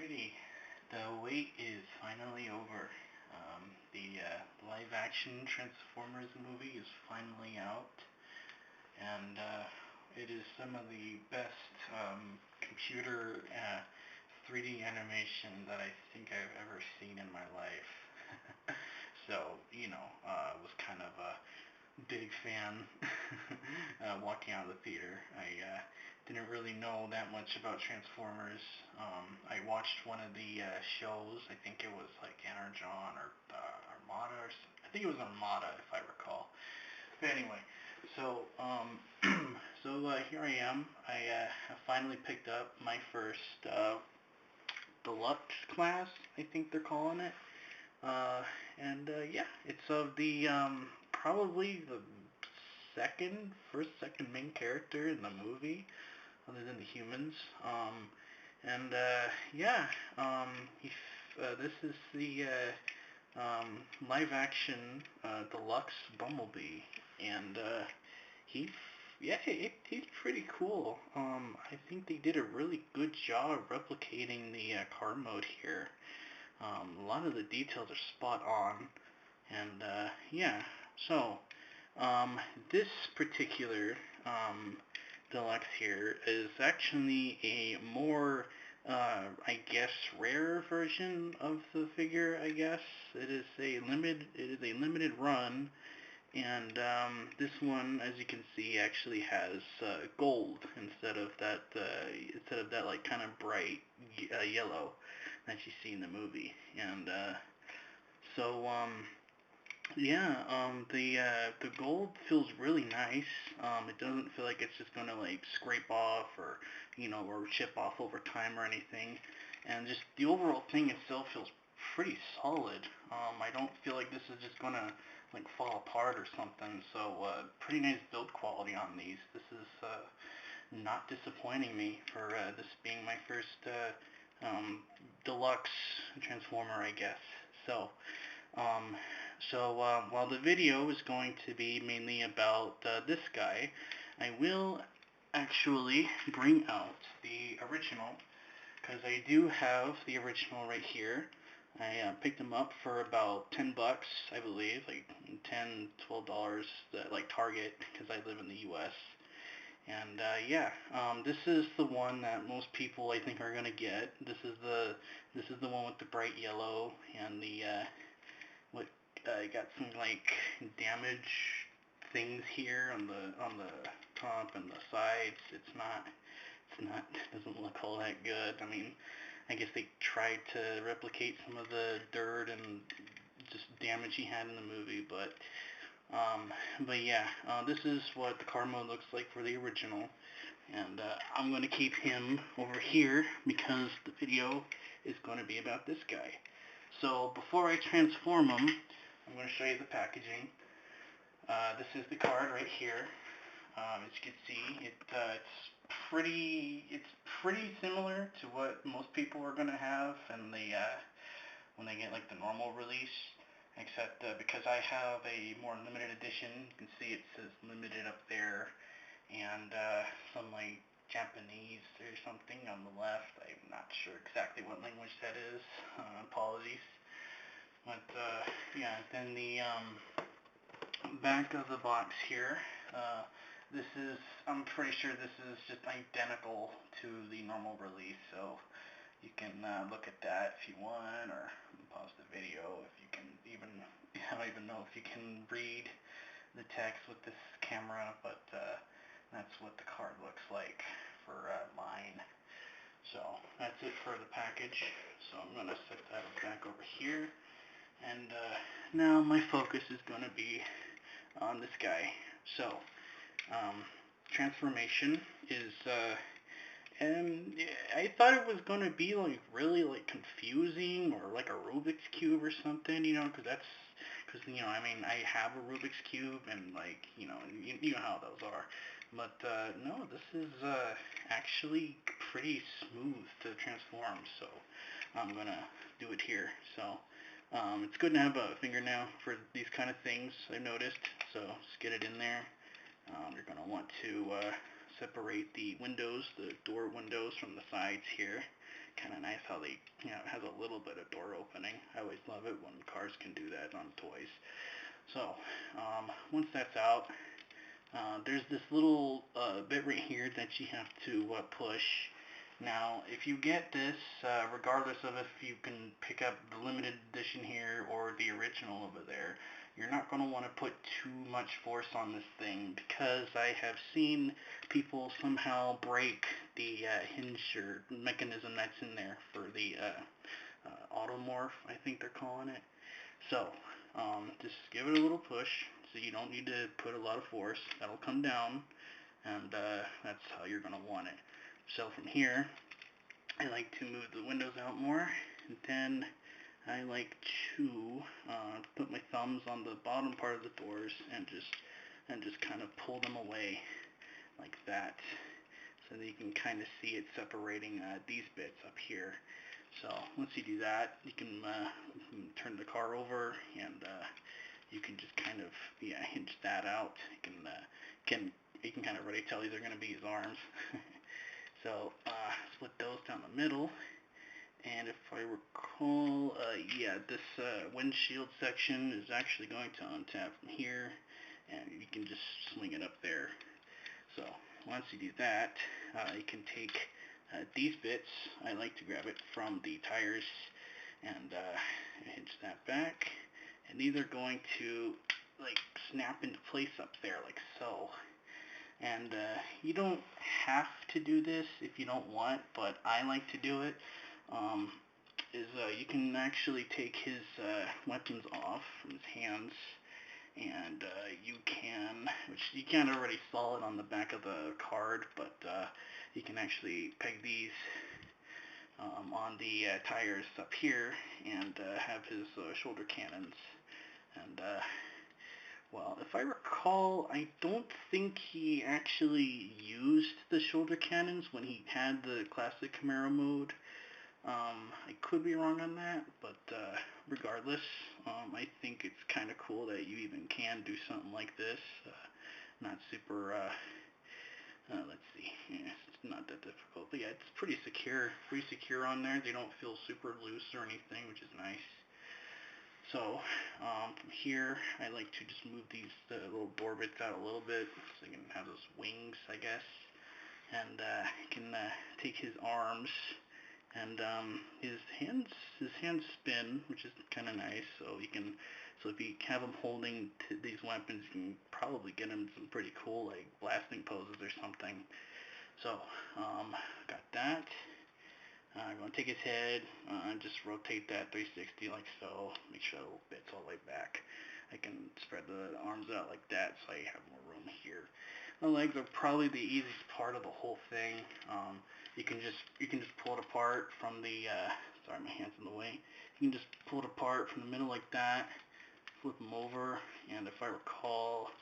Alrighty, the wait is finally over. The live-action Transformers movie is finally out, and it is some of the best computer 3D animation that I think I've ever seen in my life. So, was kind of a big fan walking out of the theater. I didn't really know that much about Transformers. I watched one of the shows. I think it was like Energon or Armada, I think it was Armada if I recall. But anyway, so here I am. I finally picked up my first Deluxe class, I think they're calling it. Yeah, it's of the probably the second main character in the movie, other than the humans. And yeah, he, this is the live action Deluxe Bumblebee, and he, yeah, he's pretty cool. I think they did a really good job replicating the car mode here. A lot of the details are spot on, and yeah, so this particular Deluxe here is actually a more, I guess, rare version of the figure. I guess it is a limited run, and this one, as you can see, actually has gold instead of that like kind of bright yellow that you see in the movie. And so yeah, the gold feels really nice. It doesn't feel like it's just gonna like scrape off or or chip off over time or anything. And just the overall thing itself feels pretty solid. I don't feel like this is just gonna like fall apart or something. So pretty nice build quality on these. This is not disappointing me for this being my first Deluxe Transformer, I guess. So, while the video is going to be mainly about this guy, I will actually bring out the original, because I do have the original right here. I picked them up for about 10 bucks, I believe, like 10, $12 at like Target, because I live in the U.S. And yeah, this is the one that most people I think are gonna get. This is the one with the bright yellow and the what got some like damage things here on the top and the sides. It doesn't look all that good. I mean, I guess they tried to replicate some of the dirt and just damage he had in the movie, but yeah, this is what the car mode looks like for the original, and I'm going to keep him over here because the video is going to be about this guy. So before I transform him, I'm going to show you the packaging. This is the card right here. As you can see, it's pretty similar to what most people are going to have and when they get like the normal release. Except because I have a more limited edition, you can see it says limited up there, and some like Japanese or something on the left. I'm not sure exactly what language that is. Apologies. But yeah, then the back of the box here. I'm pretty sure this is just identical to the normal release, so you can look at that if you want, or pause the video if you can I don't even know if you can read the text with this camera, but that's what the card looks like for mine. So that's it for the package. So I'm going to set that back over here. And now my focus is going to be on this guy. So transformation is and I thought it was going to be like really like confusing or like a Rubik's Cube or something, because I mean, I have a Rubik's Cube and like, you know how those are. But no, this is actually pretty smooth to transform, so I'm going to do it here. So it's good to have a fingernail for these kind of things, I've noticed, so just get it in there. You're going to want to separate the windows, the door windows from the sides here. kind of nice how they, it has a little bit of door opening. I always love it when cars can do that on toys. So, once that's out, there's this little bit right here that you have to push. Now, if you get this, regardless of if you can pick up the limited edition here or the original over there, you're not going to want to put too much force on this thing, because I have seen people somehow break the hinge or mechanism that's in there for the automorph, I think they're calling it. So, just give it a little push, so you don't need to put a lot of force. That'll come down, and that's how you're going to want it. So from here, I like to move the windows out more, and then I like to put my thumbs on the bottom part of the doors and just kind of pull them away like that, so that you can kind of see it separating these bits up here. So once you do that, you can turn the car over, and you can just kind of hinge that out. You can kind of already tell these are going to be his arms. So split those down the middle, and if I recall, this windshield section is actually going to untap from here, and you can just swing it up there. So once you do that, you can take these bits. I like to grab it from the tires and hinge that back, and these are going to snap into place up there like so. And you don't have to do this if you don't want, but I like to do it. You can actually take his weapons off from his hands, and which you can already saw it on the back of the card, but you can actually peg these on the tires up here, and have his shoulder cannons. And well, if I recall, I don't think he actually used the shoulder cannons when he had the classic Camaro mode. I could be wrong on that, but regardless, I think it's kind of cool that you even can do something like this. Not super, let's see, it's not that difficult, but yeah, it's pretty secure on there. They don't feel super loose or anything, which is nice. So, from here, I like to just move these little door bits out a little bit, so you can have those wings, I guess. And you can take his arms, and his hands spin, which is kind of nice. So if you have him holding these weapons, you can probably get him some pretty cool blasting poses or something. So, got that. I'm going to take his head and just rotate that 360 like so. Make sure the little bit's all the way back. I can spread the arms out like that, so I have more room here. The legs are probably the easiest part of the whole thing. You can just pull it apart from the sorry, my hand's in the way. You can just pull it apart from the middle like that, flip them over, and if I recall,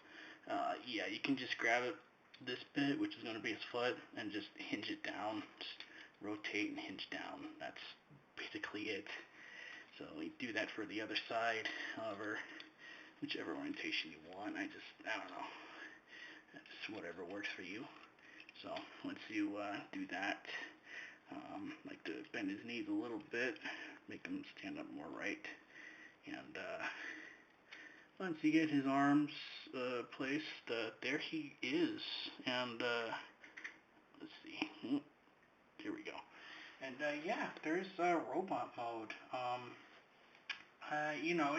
you can just grab it, this bit, which is going to be his foot, and just hinge it down. Just rotate and hinge down. That's basically it. So we do that for the other side. However, whichever orientation you want. I don't know. Just whatever works for you. So once you do that, like to bend his knees a little bit, make him stand up more right. And once you get his arms placed, there he is. And let's see. Here we go. And there's robot mode.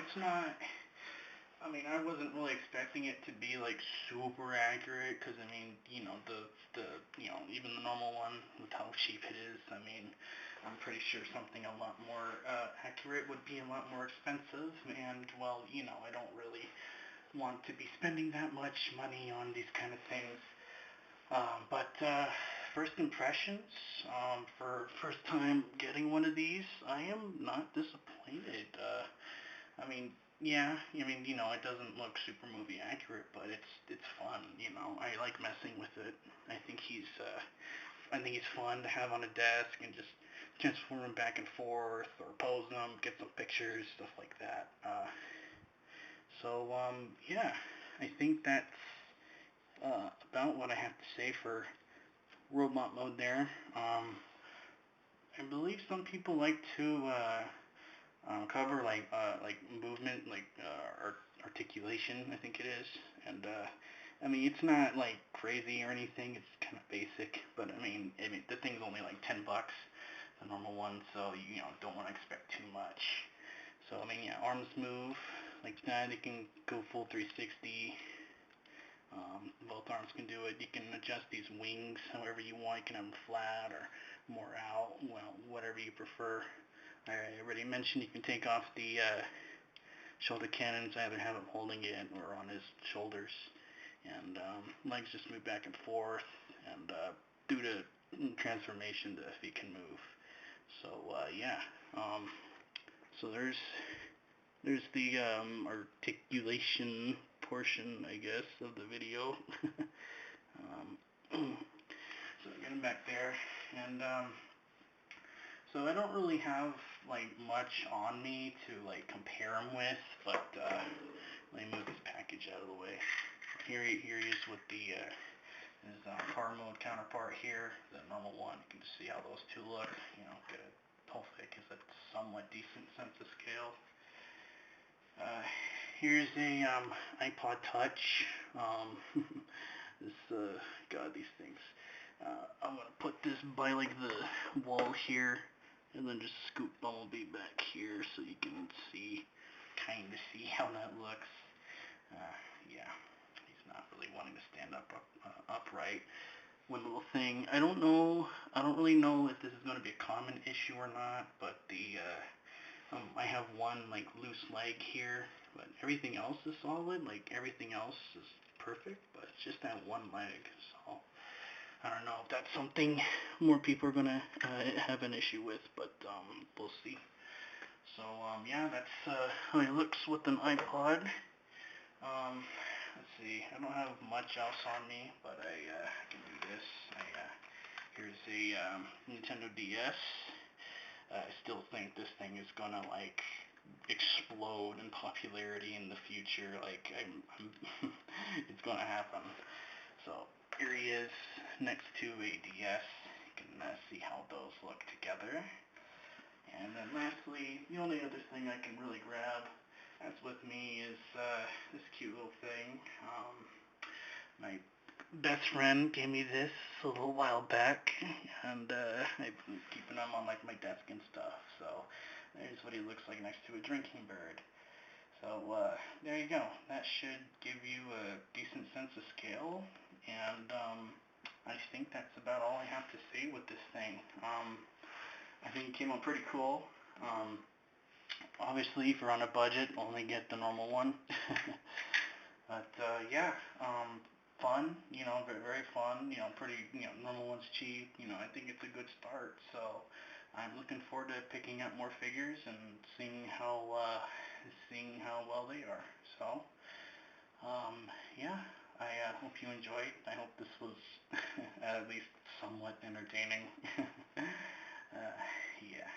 It's not. I mean, I wasn't really expecting it to be super accurate, because I mean, even the normal one with how cheap it is. I mean, I'm pretty sure something a lot more accurate would be a lot more expensive, and well, I don't really want to be spending that much money on these kind of things. But first impressions, for first time getting one of these, I am not disappointed. It doesn't look super movie accurate, but it's fun. I like messing with it. I think he's fun to have on a desk and just transform him back and forth, or pose him, get some pictures, stuff like that. I think that's about what I have to say for robot mode there. I believe some people like to cover like movement, like articulation, I think it is. And I mean, it's not like crazy or anything. It's kind of basic, but I mean, the thing's only like $10, the normal one. So you know, don't want to expect too much. So I mean, yeah, arms move like that. They can go full 360. Both arms can do it. You can adjust these wings however you want. You can have them flat or more out. Well, whatever you prefer. I already mentioned you can take off the shoulder cannons. I either have him holding it or on his shoulders. And legs just move back and forth. And due to transformation, the feet can move. So yeah. So there's the articulation portion, I guess, of the video. So getting back there, and so I don't really have like much on me to like compare him with, but let me move this package out of the way. Here he is with the his car mode counterpart here, the normal one. You can just see how those two look. You know, get a hopefully it gives a somewhat decent sense of scale. Here's a iPod Touch. This God, these things. I'm gonna put this by like the wall here, and then just scoop Bumblebee back here so you can kind of see how that looks. Yeah, he's not really wanting to stand upright. One little thing. I don't really know if this is going to be a common issue or not, but I have one like loose leg here, but everything else is solid. Like everything else is perfect, but it's just that one leg. So I don't know if that's something more people are gonna have an issue with, but we'll see. So yeah, that's how he looks with an iPod. Let's see. I don't have much else on me, but I can do this. Here's a Nintendo DS. I still think this thing is gonna like explode in popularity in the future. Like it's gonna happen. So here he is next to a DS. You can see how those look together. And then lastly, the only other thing I can really grab that's with me is this cute little thing. My best friend gave me this a little while back, and I've been keeping him on like my desk and stuff. So there's what he looks like next to a drinking bird. So there you go. That should give you a decent sense of scale, and I think that's about all I have to say with this thing. I think it came out pretty cool. Obviously, if you're on a budget, only get the normal one. But yeah, fun. You know, very, very fun. You know, pretty. You know, normal one's cheap. You know, I think it's a good start. So I'm looking forward to picking up more figures and seeing how well they are. So yeah, I hope you enjoyed. I hope this was at least somewhat entertaining. Yeah.